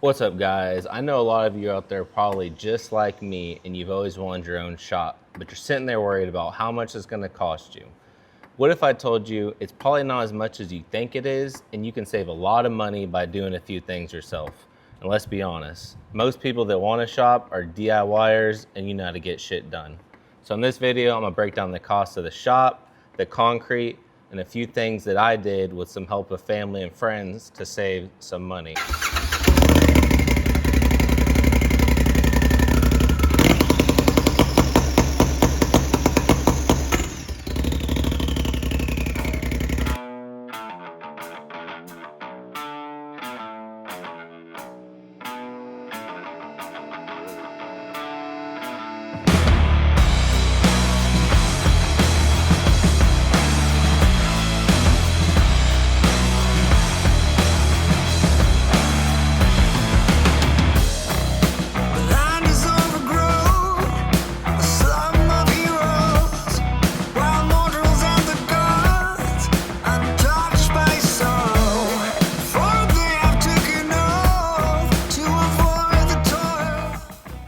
What's up, guys? I know a lot of you out there probably just like me and you've always wanted your own shop, but you're sitting there worried about how much it's going to cost you. What if I told you it's probably not as much as you think it is, and you can save a lot of money by doing a few things yourself? And let's be honest, most people that want to shop are DIYers and you know how to get shit done. So in this video, I'm gonna break down the cost of the shop, the concrete, and a few things that I did with some help of family and friends to save some money.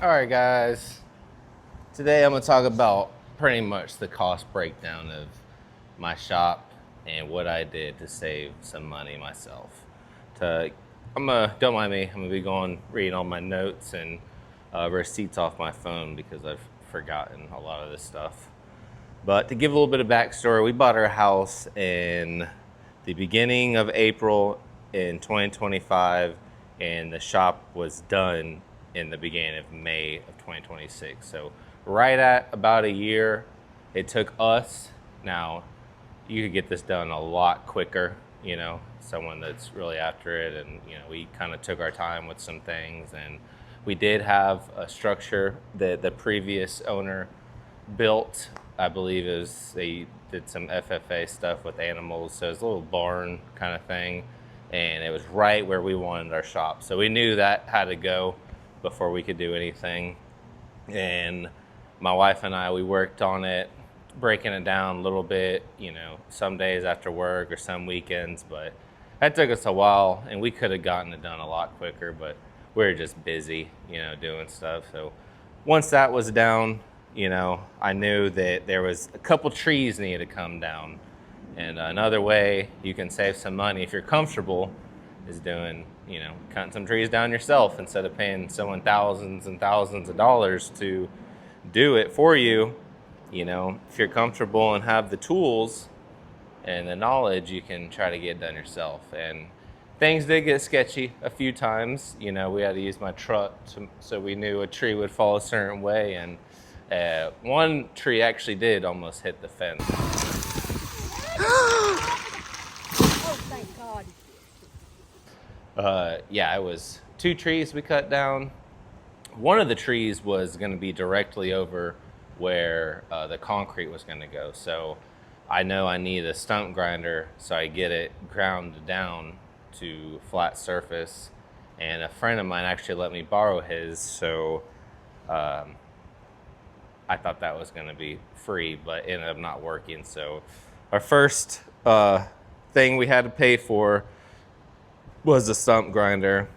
Alright guys, today I'm going to talk about pretty much the cost breakdown of my shop and what I did to save some money myself. Don't mind me, I'm going to be reading all my notes and receipts off my phone because I've forgotten a lot of this stuff. But to give a little bit of backstory, we bought our house in the beginning of April in 2025 and the shop was done in the beginning of May of 2026. So right at about a year it took us. Now you could get this done a lot quicker, you know, someone that's really after it, and you know, we kind of took our time with some things, and we did have a structure that the previous owner built. I believe they did some FFA stuff with animals, so it was a little barn kind of thing, and it was right where we wanted our shop, so we knew that had to go before we could do anything. And my wife and I, we worked on it, breaking it down a little bit, you know, some days after work or some weekends, but that took us a while and we could have gotten it done a lot quicker, but we were just busy, you know, doing stuff. So once that was down, you know, I knew that there was a couple trees needed to come down. And another way you can save some money if you're comfortable is doing, you know, cutting some trees down yourself instead of paying someone thousands and thousands of dollars to do it for you. You know, if you're comfortable and have the tools and the knowledge, you can try to get it done yourself. And things did get sketchy a few times. You know, we had to use my truck so we knew a tree would fall a certain way, and one tree actually did almost hit the fence. Oh, thank God. Yeah, it was 2 trees we cut down. One of the trees was going to be directly over where the concrete was going to go. So I know I need a stump grinder so I get it ground down to flat surface. And a friend of mine actually let me borrow his, so I thought that was going to be free, but ended up not working. So our first thing we had to pay for was a stump grinder,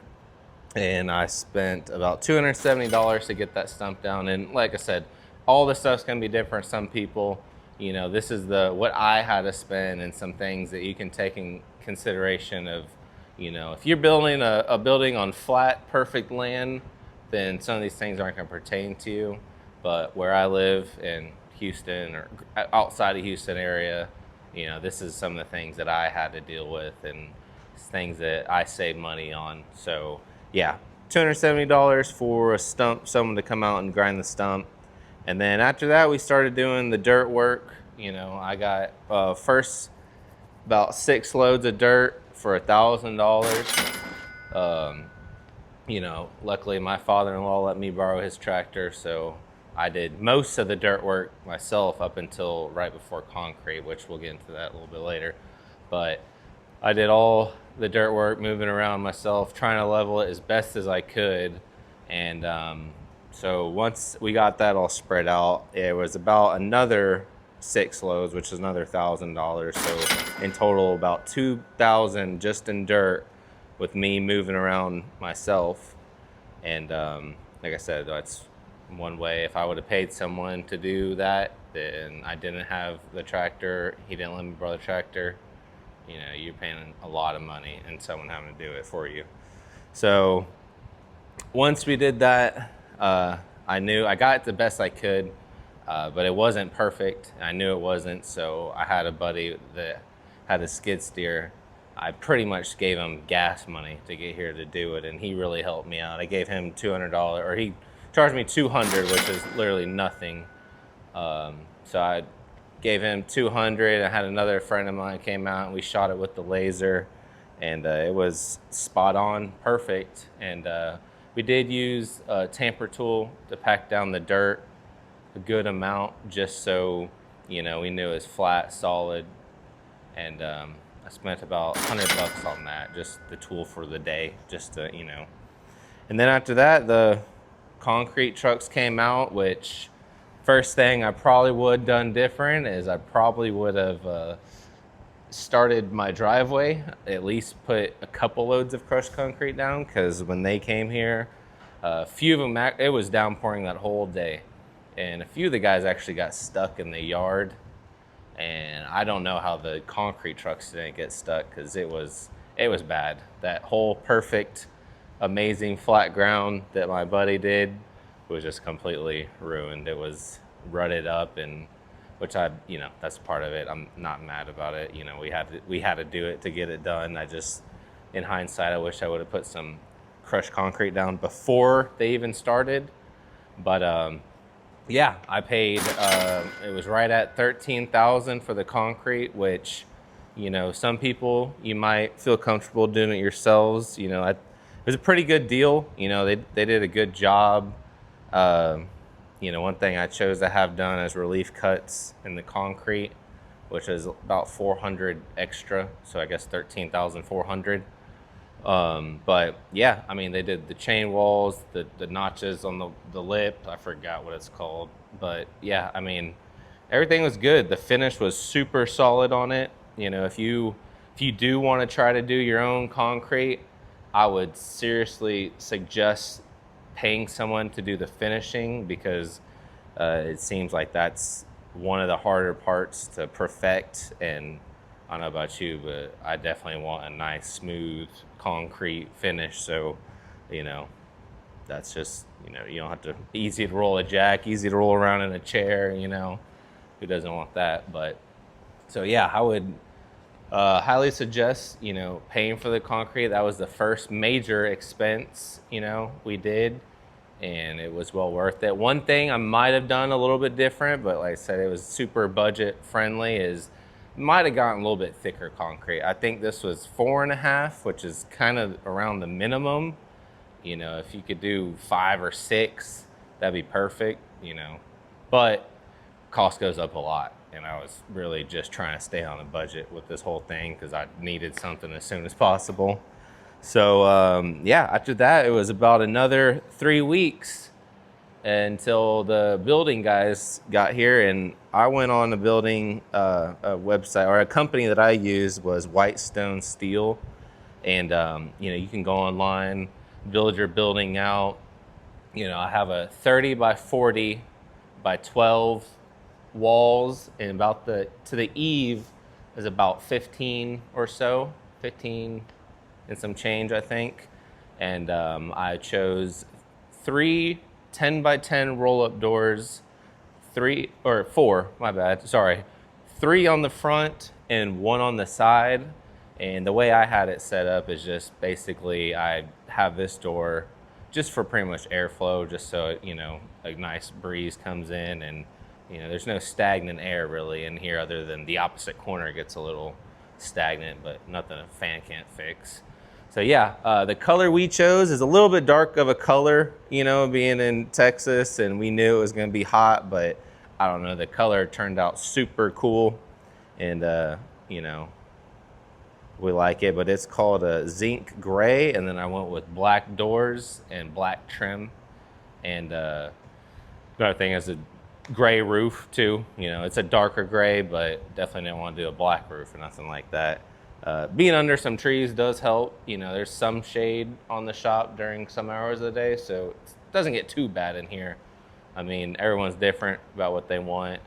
and I spent about $270 to get that stump down. And like I said, all the stuff's gonna be different. Some people, you know, this is what I had to spend, and some things that you can take in consideration of, you know, if you're building a building on flat, perfect land, then some of these things aren't gonna pertain to you. But where I live in Houston or outside of Houston area, you know, this is some of the things that I had to deal with, and things that I save money on. So yeah, $270 for a stump, someone to come out and grind the stump. And then after that, we started doing the dirt work. You know, I got first about 6 loads of dirt for $1,000. You know, luckily my father-in-law let me borrow his tractor, so I did most of the dirt work myself up until right before concrete, which we'll get into that a little bit later. But I did all the dirt work, moving around myself, trying to level it as best as I could. And so once we got that all spread out, it was about another 6 loads, which is another $1,000. So in total, about $2,000 just in dirt with me moving around myself. And like I said, that's one way. If I would have paid someone to do that, then I didn't have the tractor, he didn't let me borrow the tractor, you know, you're paying a lot of money and someone having to do it for you. So once we did that, I knew I got it the best I could, but it wasn't perfect. I knew it wasn't, so I had a buddy that had a skid steer. I pretty much gave him gas money to get here to do it, and he really helped me out. I gave him $200, or he charged me $200, which is literally nothing. So I gave him $200. I had another friend of mine came out, and we shot it with the laser, and it was spot on, perfect. And we did use a tamper tool to pack down the dirt a good amount, just so, you know, we knew it was flat, solid. And I spent about $100 on that, just the tool for the day, just to, you know. And then after that, the concrete trucks came out, which first thing I probably would have done different is I probably would have started my driveway, at least put a couple loads of crushed concrete down, because when they came here, a few of them, it was downpouring that whole day. And a few of the guys actually got stuck in the yard. And I don't know how the concrete trucks didn't get stuck, because it was bad. That whole perfect, amazing flat ground that my buddy did was just completely ruined. It was rutted up, and which you know, that's part of it. I'm not mad about it. You know, we had to do it to get it done. I just, in hindsight, I wish I would have put some crushed concrete down before they even started. But yeah, I paid, it was right at $13,000 for the concrete, which, you know, some people, you might feel comfortable doing it yourselves. You know, it was a pretty good deal. You know, they did a good job. You know, one thing I chose to have done is relief cuts in the concrete, which is about 400 extra. So I guess 13,400. But yeah, I mean, they did the chain walls, the notches on the lip. I forgot what it's called, but yeah, I mean, everything was good. The finish was super solid on it. You know, if you do want to try to do your own concrete, I would seriously suggest paying someone to do the finishing, because it seems like that's one of the harder parts to perfect. And I don't know about you, but I definitely want a nice, smooth concrete finish. So, you know, that's just, you know, you don't have to, easy to roll a jack, easy to roll around in a chair, you know, who doesn't want that? But so yeah, I would highly suggest, you know, paying for the concrete. That was the first major expense, you know, we did, and it was well worth it. One thing I might have done a little bit different, but like I said, it was super budget friendly, is might have gotten a little bit thicker concrete. I think this was 4.5, which is kind of around the minimum. You know, if you could do 5 or 6, that'd be perfect, you know. But cost goes up a lot, and I was really just trying to stay on a budget with this whole thing, because I needed something as soon as possible. So yeah, after that, it was about another 3 weeks until the building guys got here, and I went on the building a website, or a company that I used was Whitestone Steel. And you know, you can go online, build your building out. You know, I have a 30'x40 by 12 walls, and about to the eave is about 15 or so, 15 and some change, I think. And I chose 3 10x10 roll-up doors, 4, my bad, sorry, 3 on the front and 1 on the side. And the way I had it set up is just basically I have this door just for pretty much airflow, just so, you know, a nice breeze comes in, and, you know, there's no stagnant air really in here, other than the opposite corner gets a little stagnant, but nothing a fan can't fix. So yeah, the color we chose is a little bit dark of a color, you know, being in Texas, and we knew it was going to be hot, but I don't know, the color turned out super cool, and you know, we like it. But it's called a zinc gray, and then I went with black doors and black trim. And another thing is a gray roof too. You know, it's a darker gray, but definitely didn't want to do a black roof or nothing like that. Being under some trees does help. You know, there's some shade on the shop during some hours of the day, so it doesn't get too bad in here. I mean, everyone's different about what they want.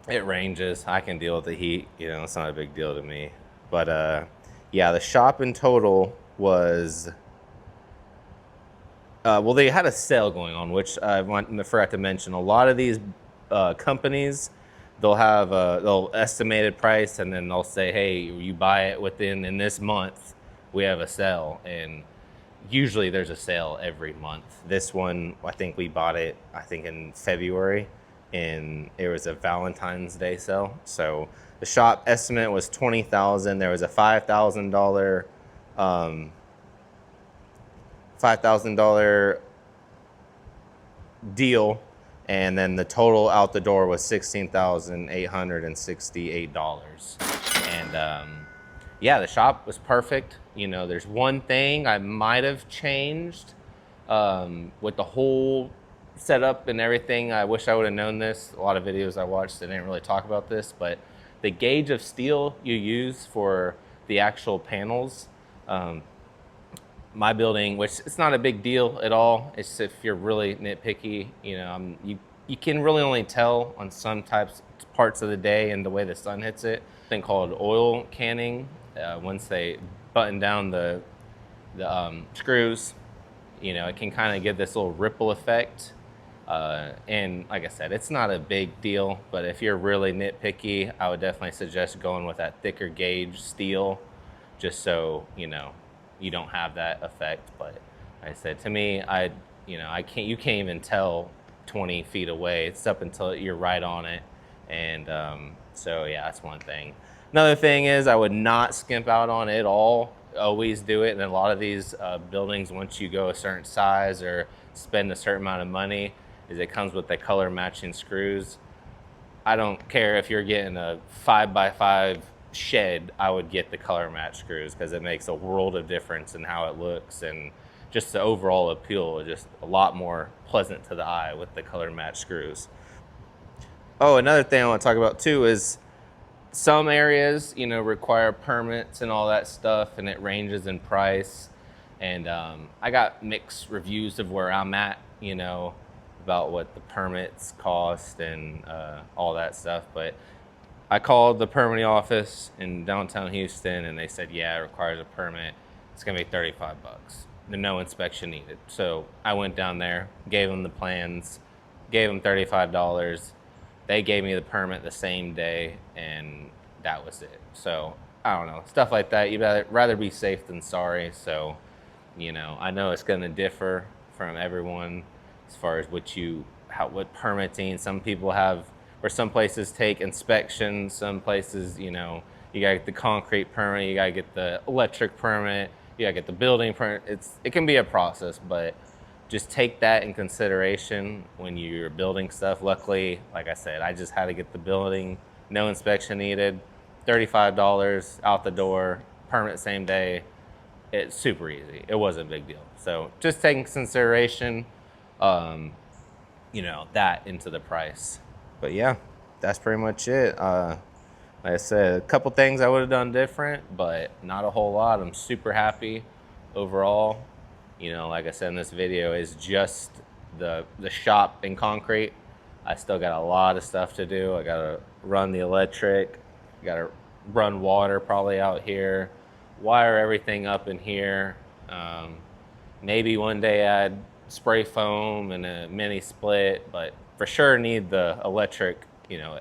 It ranges. I can deal with the heat. You know, it's not a big deal to me. But yeah, the shop in total was. Well, they had a sale going on, which I forgot to mention. A lot of these companies, they'll have they'll estimated price, and then they'll say, "Hey, you buy it in this month, we have a sale." And usually there's a sale every month. This one, I think we bought it, I think in February, and it was a Valentine's Day sale. So the shop estimate was $20,000. There was a $5,000 $5,000 deal, and then the total out the door was $16,868. And yeah, the shop was perfect. You know, there's one thing I might have changed with the whole setup and everything. I wish I would have known this. A lot of videos I watched, they didn't really talk about this, but the gauge of steel you use for the actual panels, my building, which it's not a big deal at all. It's if you're really nitpicky, you know, you can really only tell on some parts of the day and the way the sun hits it. Thing called oil canning. Once they button down the screws, you know, it can kind of give this little ripple effect. And like I said, it's not a big deal, but if you're really nitpicky, I would definitely suggest going with that thicker gauge steel, just so, you know, you don't have that effect. But like I said, to me, you can't even tell 20 feet away. It's up until you're right on it. And so yeah, that's one thing. Another thing is I would not skimp out on it at all. Always do it. And a lot of these buildings, once you go a certain size or spend a certain amount of money, is it comes with the color matching screws. I don't care if you're getting a 5x5 shed, I would get the color match screws, because it makes a world of difference in how it looks, and just the overall appeal is just a lot more pleasant to the eye with the color match screws. Oh, another thing I want to talk about too is some areas, you know, require permits and all that stuff, and it ranges in price. And I got mixed reviews of where I'm at, you know, about what the permits cost and all that stuff. But I called the permitting office in downtown Houston, and they said, yeah, it requires a permit. It's gonna be 35 bucks. No inspection needed. So I went down there, gave them the plans, gave them $35. They gave me the permit the same day, and that was it. So I don't know, stuff like that. You'd rather be safe than sorry. So, you know, I know it's gonna differ from everyone as far as what permitting. Some people have, or some places take inspections. Some places, you know, you gotta get the concrete permit, you gotta get the electric permit, you gotta get the building permit. It can be a process, but just take that in consideration when you're building stuff. Luckily, like I said, I just had to get the building, no inspection needed, $35 out the door, permit same day. It's super easy. It wasn't a big deal. So just taking consideration, you know, that into the price. But yeah, that's pretty much it. Like I said, a couple things I would have done different, but not a whole lot. I'm super happy overall. You know, like I said in this video, is just the shop in concrete. I still got a lot of stuff to do. I gotta run the electric, gotta run water probably out here, wire everything up in here. Maybe one day add spray foam and a mini split, but for sure need the electric, you know,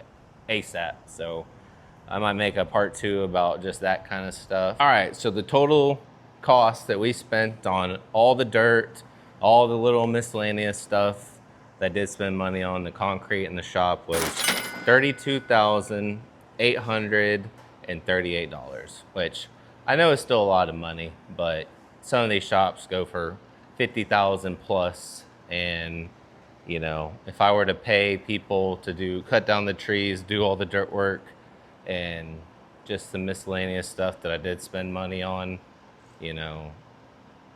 ASAP. So I might make a part 2 about just that kind of stuff. All right, so the total cost that we spent on all the dirt, all the little miscellaneous stuff that I did spend money on, the concrete in the shop, was $32,838, which I know is still a lot of money, but some of these shops go for 50,000 plus. And you know, if I were to pay people to cut down the trees, do all the dirt work, and just the miscellaneous stuff that I did spend money on, you know,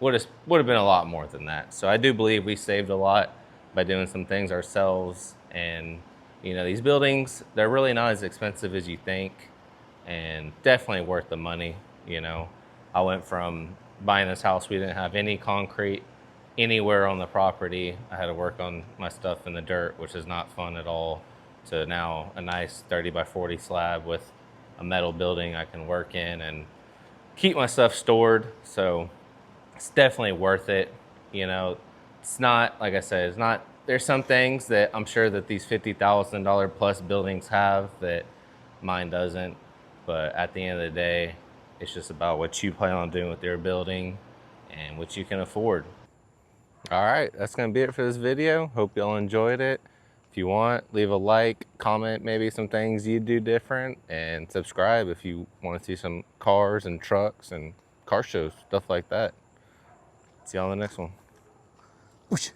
would have been a lot more than that. So I do believe we saved a lot by doing some things ourselves. And you know, these buildings, they're really not as expensive as you think. and definitely worth the money. You know, I went from buying this house, we didn't have any concrete anywhere on the property. I had to work on my stuff in the dirt, which is not fun at all, to now a nice 30x40 slab with a metal building I can work in and keep my stuff stored. So it's definitely worth it. You know, it's not, like I said, it's not, there's some things that I'm sure that these $50,000 plus buildings have that mine doesn't. But at the end of the day, it's just about what you plan on doing with your building and what you can afford. All right, that's gonna be it for this video. Hope y'all enjoyed it. If you want, leave a like, comment maybe some things you do different, and subscribe if you want to see some cars and trucks and car shows, stuff like that. See y'all in the next one. Whoosh.